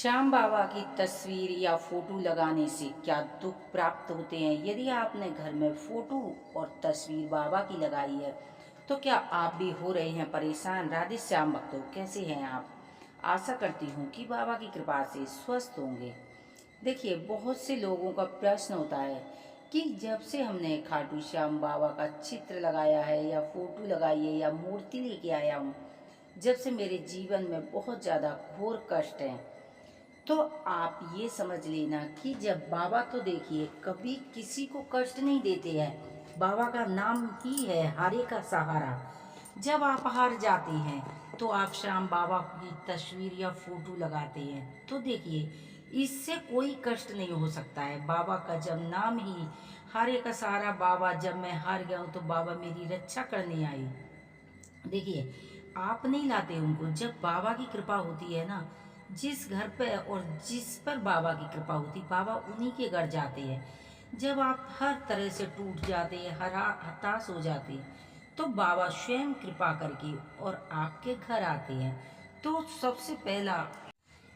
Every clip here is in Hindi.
श्याम बाबा की तस्वीर या फोटो लगाने से क्या दुख प्राप्त होते हैं? यदि आपने घर में फोटो और तस्वीर बाबा की लगाई है तो क्या आप भी हो रहे हैं परेशान? राधे श्याम भक्तों, कैसे हैं आप? आशा करती हूँ कि बाबा की कृपा से स्वस्थ होंगे। देखिए, बहुत से लोगों का प्रश्न होता है कि जब से हमने खाटू श्याम बाबा का चित्र लगाया है या फोटो लगाई है या मूर्ति लेके आया हूँ, जब से मेरे जीवन में बहुत ज़्यादा घोर कष्ट हैं। तो आप ये समझ लेना कि जब बाबा, तो देखिए, कभी किसी को कष्ट नहीं देते हैं। बाबा का नाम ही है हारे का सहारा। जब आप हार जाते हैं तो आप श्याम बाबा की तस्वीर या फोटो लगाते हैं, तो देखिए, इससे कोई कष्ट नहीं हो सकता है। बाबा का जब नाम ही हारे का सहारा, बाबा, जब मैं हार गया हूँ तो बाबा मेरी रक्षा करने आई। देखिए, आप नहीं लाते उनको, जब बाबा की कृपा होती है ना, जिस घर पे और जिस पर बाबा की कृपा होती, बाबा उन्हीं के घर जाते हैं। जब आप हर तरह से टूट जाते हैं, हताश हो जाते हैं, तो बाबा स्वयं कृपा करके और आपके घर आते हैं। तो सबसे पहला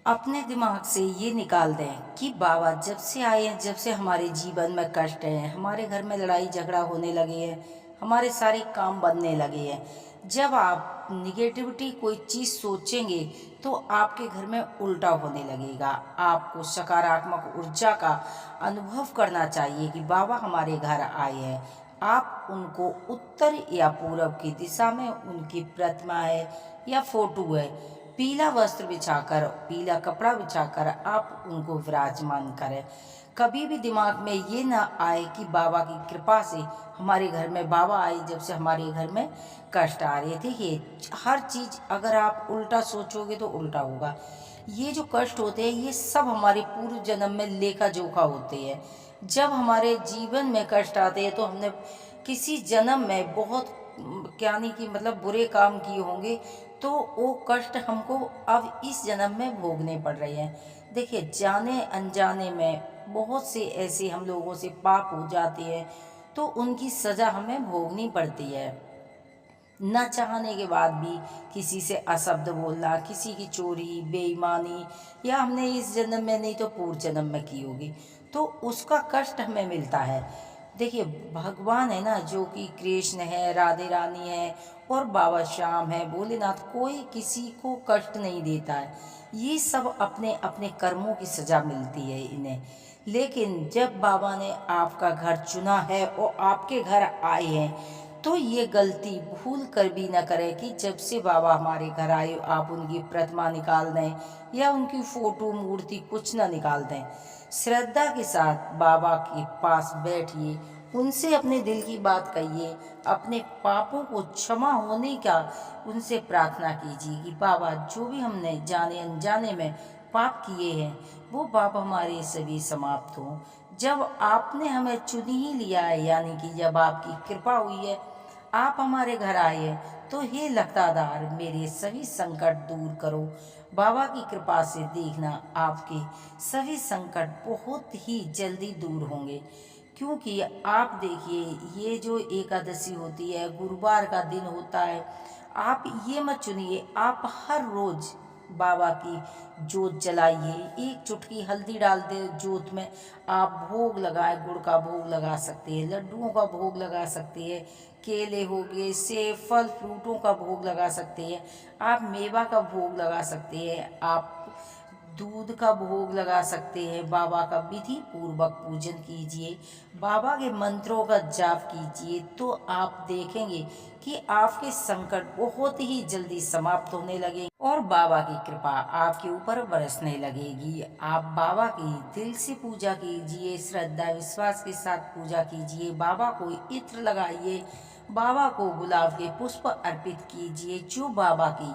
अपने दिमाग से ये निकाल दें कि बाबा जब से आए हैं, जब से हमारे जीवन में कष्ट है, हमारे घर में लड़ाई झगड़ा होने लगे हैं, हमारे सारे काम बनने लगे हैं, जब आप निगेटिविटी कोई चीज़ सोचेंगे तो आपके घर में उल्टा होने लगेगा। आपको सकारात्मक ऊर्जा का अनुभव करना चाहिए कि बाबा हमारे घर आए हैं। आप उनको उत्तर या पूरब की दिशा में उनकी प्रतिमा है या फोटो है, पीला वस्त्र बिछाकर, पीला कपड़ा बिछाकर आप उनको विराजमान करें। कभी भी दिमाग में ये ना आए कि बाबा की कृपा से हमारे घर में बाबा आए, जब से हमारे घर में कष्ट आ रहे थे। ये हर चीज़ अगर आप उल्टा सोचोगे तो उल्टा होगा। ये जो कष्ट होते हैं ये सब हमारे पूर्व जन्म में लेखा जोखा होते हैं। जब हमारे जीवन में कष्ट आते हैं तो हमने किसी जन्म में बहुत यानी कि मतलब बुरे काम किए होंगे, तो वो कष्ट हमको अब इस जन्म में भोगने पड़ रहे हैं। देखिए, जाने अनजाने में बहुत से ऐसे हम लोगों से पाप हो जाते हैं, तो उनकी सज़ा हमें भोगनी पड़ती है। न चाहने के बाद भी किसी से अशब्द बोलना, किसी की चोरी, बेईमानी, या हमने इस जन्म में नहीं तो पूर्व जन्म में की होगी, तो उसका कष्ट हमें मिलता है। देखिए, भगवान है ना, जो कि कृष्ण है, राधे रानी है और बाबा श्याम है, भोलेनाथ, कोई किसी को कष्ट नहीं देता है। ये सब अपने अपने कर्मों की सज़ा मिलती है इन्हें। लेकिन जब बाबा ने आपका घर चुना है और आपके घर आए हैं, तो ये गलती भूल कर भी न करें कि जब से बाबा हमारे घर आए आप उनकी प्रतिमा निकाल दें या उनकी फोटो मूर्ति कुछ न निकाल दें। श्रद्धा के साथ बाबा के पास बैठिए, उनसे अपने दिल की बात कहिए, अपने पापों को क्षमा होने का उनसे प्रार्थना कीजिए कि बाबा, जो भी हमने जाने अनजाने में पाप किए हैं वो पाप हमारे सभी समाप्त हों। जब आपने हमें चुन ही लिया है, यानी कि जब आपकी कृपा हुई है, आप हमारे घर आए हैं, तो हे लतादार, मेरे सभी संकट दूर करो। बाबा की कृपा से देखना आपके सभी संकट बहुत ही जल्दी दूर होंगे। क्योंकि आप देखिए, ये जो एकादशी होती है, गुरुवार का दिन होता है, आप ये मत चुनिए, आप हर रोज बाबा की जोत जलाइए। एक चुटकी हल्दी डाल दे जोत में, आप भोग लगाएं, गुड़ का भोग लगा सकते हैं, लड्डुओं का भोग लगा सकते हैं, केले हो गए, सेब, फल फ्रूटों का भोग लगा सकते हैं, आप मेवा का भोग लगा सकते हैं, आप दूध का भोग लगा सकते हैं। बाबा का विधि पूर्वक पूजन कीजिए, बाबा के मंत्रों का जाप कीजिए, तो आप देखेंगे कि आपके संकट बहुत ही जल्दी समाप्त होने लगेंगे और बाबा की कृपा आपके ऊपर बरसने लगेगी। आप बाबा की दिल से पूजा कीजिए, श्रद्धा विश्वास के साथ पूजा कीजिए, बाबा को इत्र लगाइए, बाबा को गुलाब के पुष्प अर्पित कीजिए। जो बाबा की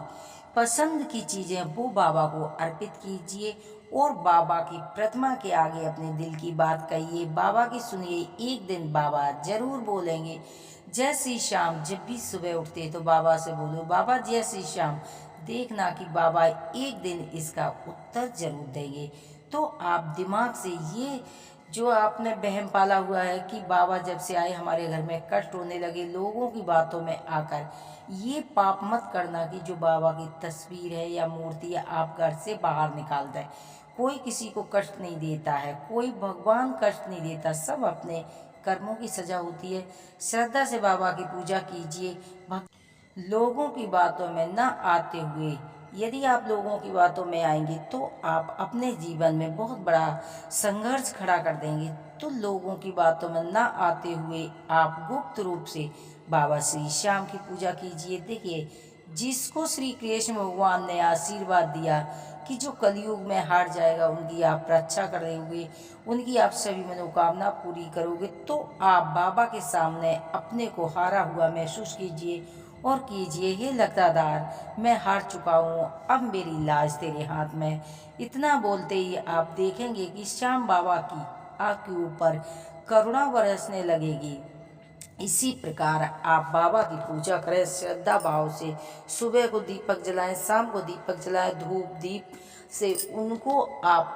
पसंद की चीज़ें वो बाबा को अर्पित कीजिए और बाबा की प्रतिमा के आगे अपने दिल की बात कहिए, बाबा की सुनिए। एक दिन बाबा जरूर बोलेंगे जय श्री श्याम। जब भी सुबह उठते तो बाबा से बोलो, बाबा जय श्री श्याम। देखना कि बाबा एक दिन इसका उत्तर जरूर देंगे। तो आप दिमाग से ये जो आपने वहम पाला हुआ है कि बाबा जब से आए हमारे घर में कष्ट होने लगे लोगों की बातों में आकर, ये पाप मत करना कि जो बाबा की तस्वीर है या मूर्ति है आप घर से बाहर निकाल दें। कोई किसी को कष्ट नहीं देता है, कोई भगवान कष्ट नहीं देता, सब अपने कर्मों की सजा होती है। श्रद्धा से बाबा की पूजा कीजिए, लोगों की बातों में न आते हुए। यदि आप लोगों की बातों में आएंगे तो आप अपने जीवन में बहुत बड़ा संघर्ष खड़ा कर देंगे। तो लोगों की बातों में न आते हुए आप गुप्त रूप से बाबा श्री श्याम की पूजा कीजिए। देखिए, जिसको श्री कृष्ण भगवान ने आशीर्वाद दिया कि जो कलयुग में हार जाएगा उनकी आप रक्षा करोगे, उनकी आप सभी मनोकामना पूरी करोगे, तो आप बाबा के सामने अपने को हारा हुआ महसूस कीजिए और कीजिए, हे लतादार मैं हार चुका हूँ, अब मेरी लाज तेरे हाथ में। इतना बोलते ही आप देखेंगे कि श्याम बाबा की आपके ऊपर करुणा बरसने लगेगी। इसी प्रकार आप बाबा की पूजा करें श्रद्धा भाव से। सुबह को दीपक जलाएं, शाम को दीपक जलाएं, धूप दीप से उनको आप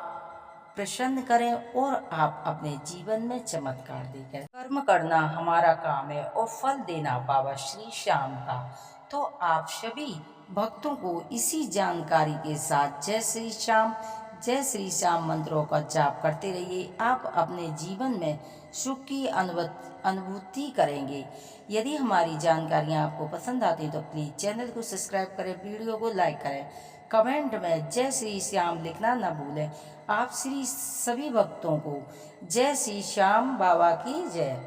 प्रसन्न करें और आप अपने जीवन में चमत्कार देखें। कर्म करना हमारा काम है और फल देना बाबा श्री श्याम का। तो आप सभी भक्तों को इसी जानकारी के साथ जय श्री श्याम मंत्रों का जाप करते रहिए। आप अपने जीवन में सुख की अनुभूति करेंगे। यदि हमारी जानकारियाँ आपको पसंद आती हैं तो प्लीज़ चैनल को सब्सक्राइब करें, वीडियो को लाइक करें, कमेंट में जय श्री श्याम लिखना न भूलें। आप सभी भक्तों को जय श्री श्याम बाबा की जय।